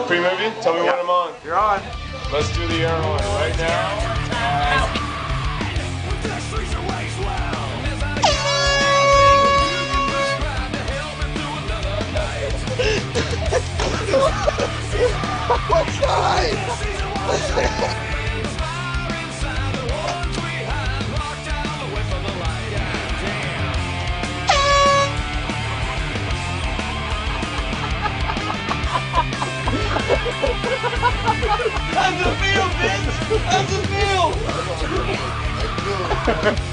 pre-movie? Tell me when I'm on. You're on. Let's do the air horn right now. What side? How's it feel, bitch? How's it feel?